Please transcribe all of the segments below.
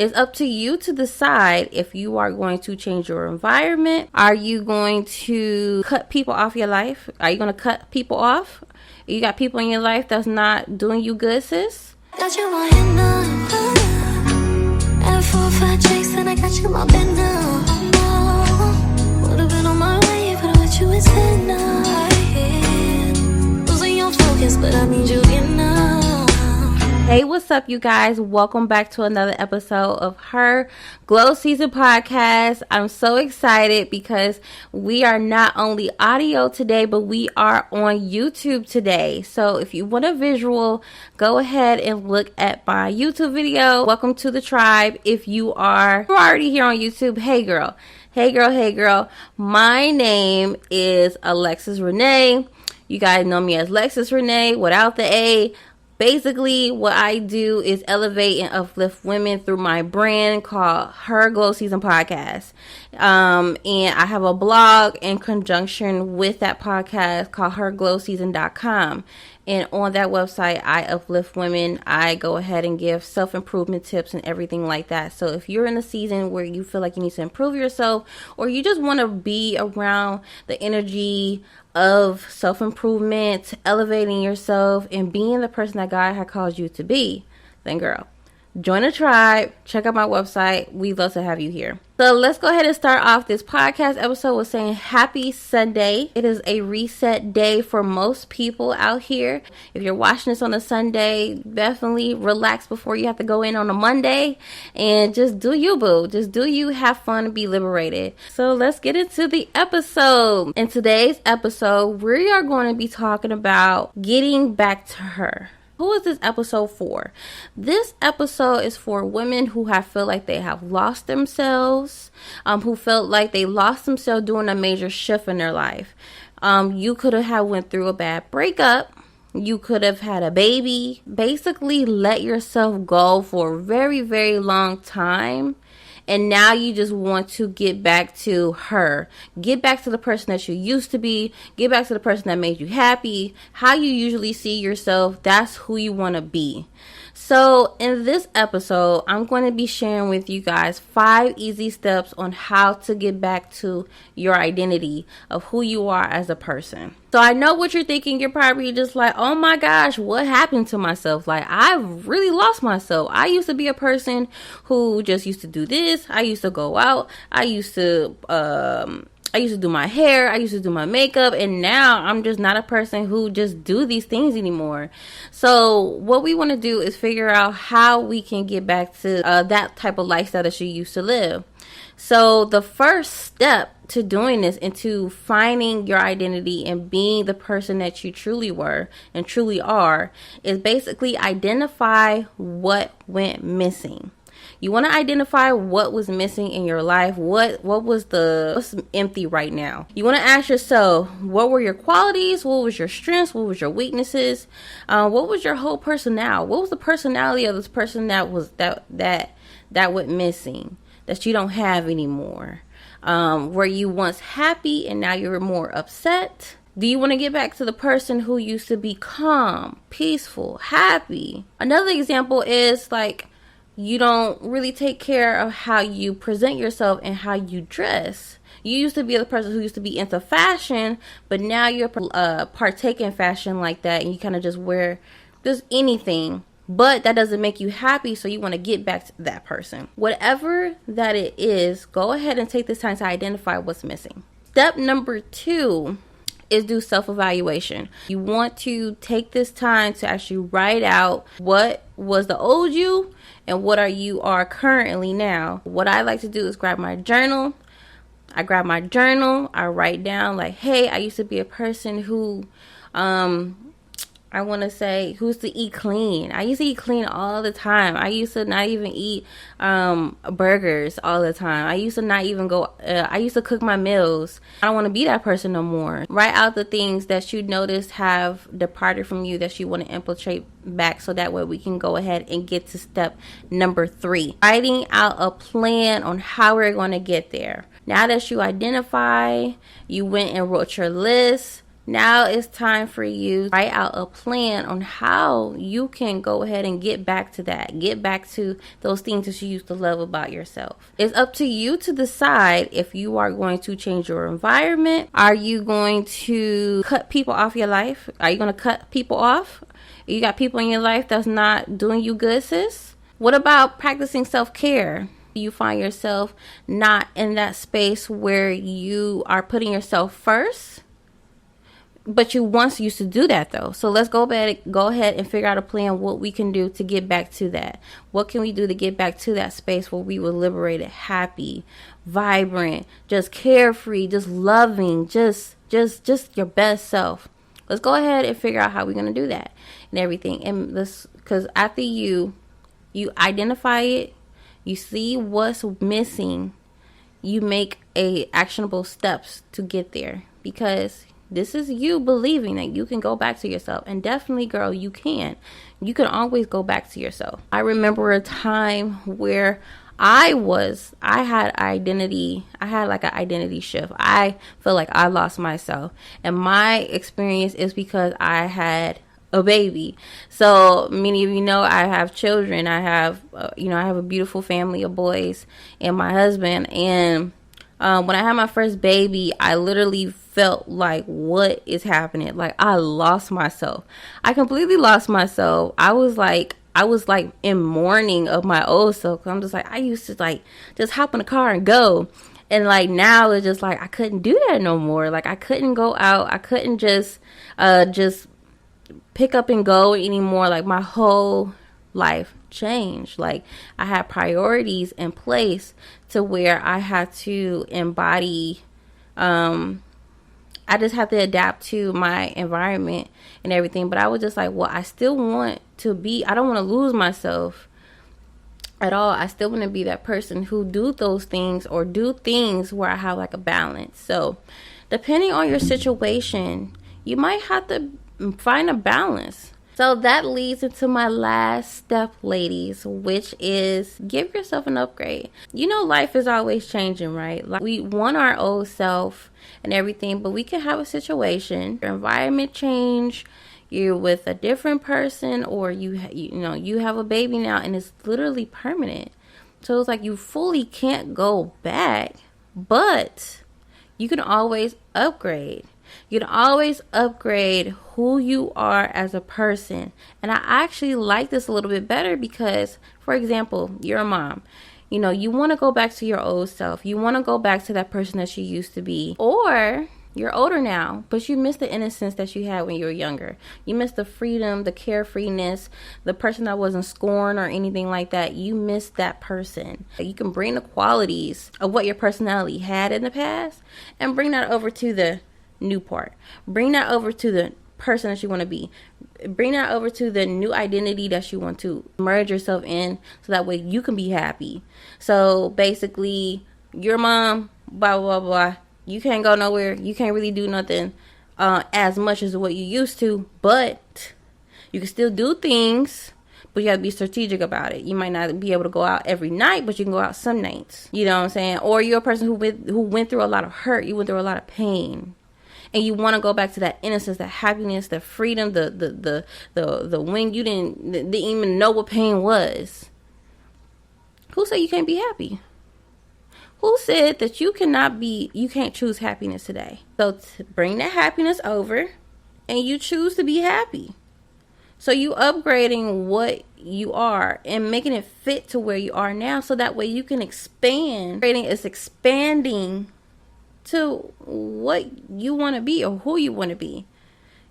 It's up to you to decide if you are going to change your environment. Are you going to cut people off your life? Are you going to cut people off? You got people in your life that's not doing you good, sis? Got you all in and 4 or 5 checks, and I got you all bent now. Would've been on my way, but what you instead now. Losing your focus, but I need you in now. Hey, what's up, you guys? Welcome back to another episode of Her Glow Season Podcast. I'm so excited because we are not only audio today, but we are on YouTube today. So if you want a visual, go ahead and look at my YouTube video. Welcome to the tribe. If you're already here on YouTube, hey girl. Hey girl, hey girl. My name is Alexis Renee. You guys know me as Lexus Renee without the A. Basically, what I do is elevate and uplift women through my brand called Her Glow Season Podcast. And I have a blog in conjunction with that podcast called herglowseason.com. And on that website, I uplift women. I go ahead and give self-improvement tips and everything like that. So if you're in a season where you feel like you need to improve yourself, or you just want to be around the energy of self-improvement, elevating yourself, and being the person that God had called you to be, then girl, join the tribe. Check out my website. We'd love to have you here. So let's go ahead and start off this podcast episode with saying happy Sunday. It is a reset day for most people out here. If you're watching this on a Sunday, definitely relax before you have to go in on a Monday and just do you, boo. Just do you, have fun, and be liberated. So let's get into the episode. In today's episode, we are going to be talking about getting back to her. Who is this episode for? This episode is for women who feel like they have lost themselves, who felt like they lost themselves doing a major shift in their life. You could have went through a bad breakup. You could have had a baby. Basically, let yourself go for a very, very long time. And now you just want to get back to her. Get back to the person that you used to be. Get back to the person that made you happy. How you usually see yourself. That's who you want to be. So in this episode, I'm going to be sharing with you guys 5 easy steps on how to get back to your identity of who you are as a person. So I know what you're thinking. You're probably just like, oh my gosh, what happened to myself? Like, I've really lost myself. I used to be a person who just used to do this. I used to go out. I used to do my hair. I used to do my makeup. And now I'm just not a person who just do these things anymore. So what we want to do is figure out how we can get back to that type of lifestyle that you used to live. So the first step to doing this, into finding your identity and being the person that you truly were and truly are, is basically identify what went missing. You want to identify what was missing in your life. What's empty right now? You want to ask yourself, what were your qualities? What was your strengths? What was your weaknesses? What was your whole personality? What was the personality of this person that went missing, that you don't have anymore? Were you once happy and now you're more upset? Do you want to get back to the person who used to be calm, peaceful, happy? Another example is like, you don't really take care of how you present yourself and how you dress. You used to be the person who used to be into fashion, but now you're partake in fashion like that, and you kind of just wear just anything. But that doesn't make you happy, so you want to get back to that person. Whatever that it is, go ahead and take this time to identify what's missing. Step number 2 is do self-evaluation. You want to take this time to actually write out what was the old you and what you are currently now. What I like to do is grab my journal. I write down like, hey, I used to be a person who I want to say, who used to eat clean. I used to eat clean all the time. I used to not even eat burgers all the time. I used to not even go, I used to cook my meals. I don't want to be that person no more. Write out the things that you noticed have departed from you that you want to infiltrate back, so that way we can go ahead and get to step number 3. Writing out a plan on how we're going to get there. Now that you identify, you went and wrote your list, Now it's time for you to write out a plan on how you can go ahead and get back to that. Get back to those things that you used to love about yourself. It's up to you to decide if you are going to change your environment. Are you going to cut people off your life? Are you going to cut people off? You got people in your life that's not doing you good, sis? What about practicing self-care? You find yourself not in that space where you are putting yourself first. But you once used to do that though. So let's go ahead and figure out a plan what we can do to get back to that. What can we do to get back to that space where we were liberated, happy, vibrant, just carefree, just loving, just your best self. Let's go ahead and figure out how we're going to do that and everything. And this, because after you identify it, you see what's missing, you make actionable steps to get there, because this is you believing that you can go back to yourself. And definitely, girl, you can. You can always go back to yourself. I remember a time where I had like an identity shift. I feel like I lost myself. And my experience is because I had a baby. So many of you know I have children. I have a beautiful family of boys and my husband. And when I had my first baby, I literally felt like, what is happening? Like, I lost myself. I completely lost myself. I was like in mourning of my old self. I'm just like, I used to like just hop in the car and go. And like now it's just like I couldn't do that no more. Like I couldn't go out. I couldn't just pick up and go anymore. Like my whole life changed. Like I had priorities in place to where I had to embody, I just have to adapt to my environment and everything. But I was just like, well, I still want to be, I don't want to lose myself at all. I still want to be that person who do those things or do things where I have like a balance. So depending on your situation, you might have to find a balance. So that leads into my last step, ladies, which is give yourself an upgrade. You know, life is always changing, right? Like we want our old self and everything, but we can have a situation, your environment change, you're with a different person, or you have a baby now and it's literally permanent. So it's like you fully can't go back, but you can always upgrade. You can always upgrade who you are as a person. And I actually like this a little bit better because, for example, you're a mom. You know, you want to go back to your old self. You want to go back to that person that you used to be. Or you're older now, but you miss the innocence that you had when you were younger. You miss the freedom, the carefreeness, the person that wasn't scorned or anything like that. You miss that person. You can bring the qualities of what your personality had in the past and bring that over to the new part. Bring that over to the person that you want to be. Bring that over to the new identity that you want to merge yourself in, so that way you can be happy. So basically, your mom, blah blah blah, you can't go nowhere, you can't really do nothing as much as what you used to, but you can still do things, but you have to be strategic about it. You might not be able to go out every night, but you can go out some nights. You know what I'm saying? Or you're a person who went through a lot of hurt, you went through a lot of pain. And you want to go back to that innocence, that happiness, the freedom, the when you didn't even know what pain was. Who said you can't be happy? Who said that you can't choose happiness today? So bring that happiness over and you choose to be happy. So you upgrading what you are and making it fit to where you are now, so that way you can expand. It's expanding to what you want to be or who you want to be.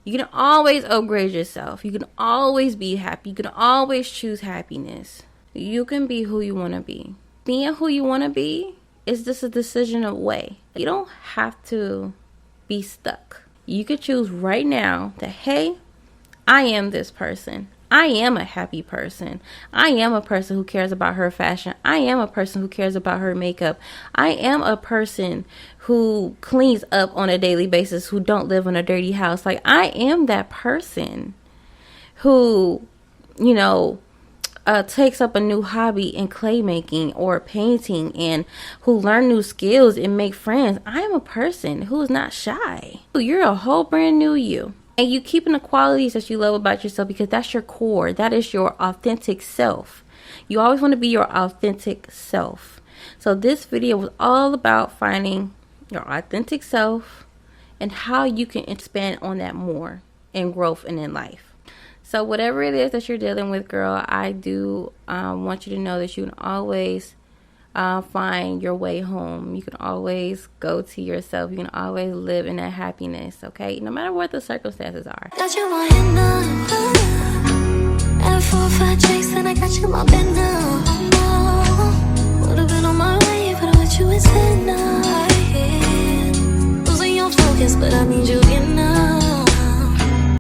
You can always upgrade yourself. You can always be happy. You can always choose happiness. You can be who you want to be. Being who you want to be is just a decision away. You don't have to be stuck. You could choose right now that, hey, I am this person. I am a happy person. I am a person who cares about her fashion. I am a person who cares about her makeup. I am a person who cleans up on a daily basis, who don't live in a dirty house. Like, I am that person who, takes up a new hobby in clay making or painting, and who learn new skills and make friends. I am a person who is not shy. You're a whole brand new you. And you keeping the qualities that you love about yourself, because that's your core. That is your authentic self. You always want to be your authentic self. So this video was all about finding your authentic self and how you can expand on that more in growth and in life. So whatever it is that you're dealing with, girl, I do want you to know that you can always find your way home. You can always go to yourself. You can always live in that happiness, okay? No matter what the circumstances are. Got you all in love. At 4 or 5 checks, and I got you all bent now. Oh, would've been on my way, but what you instead now. Losing your focus, but I need you in now.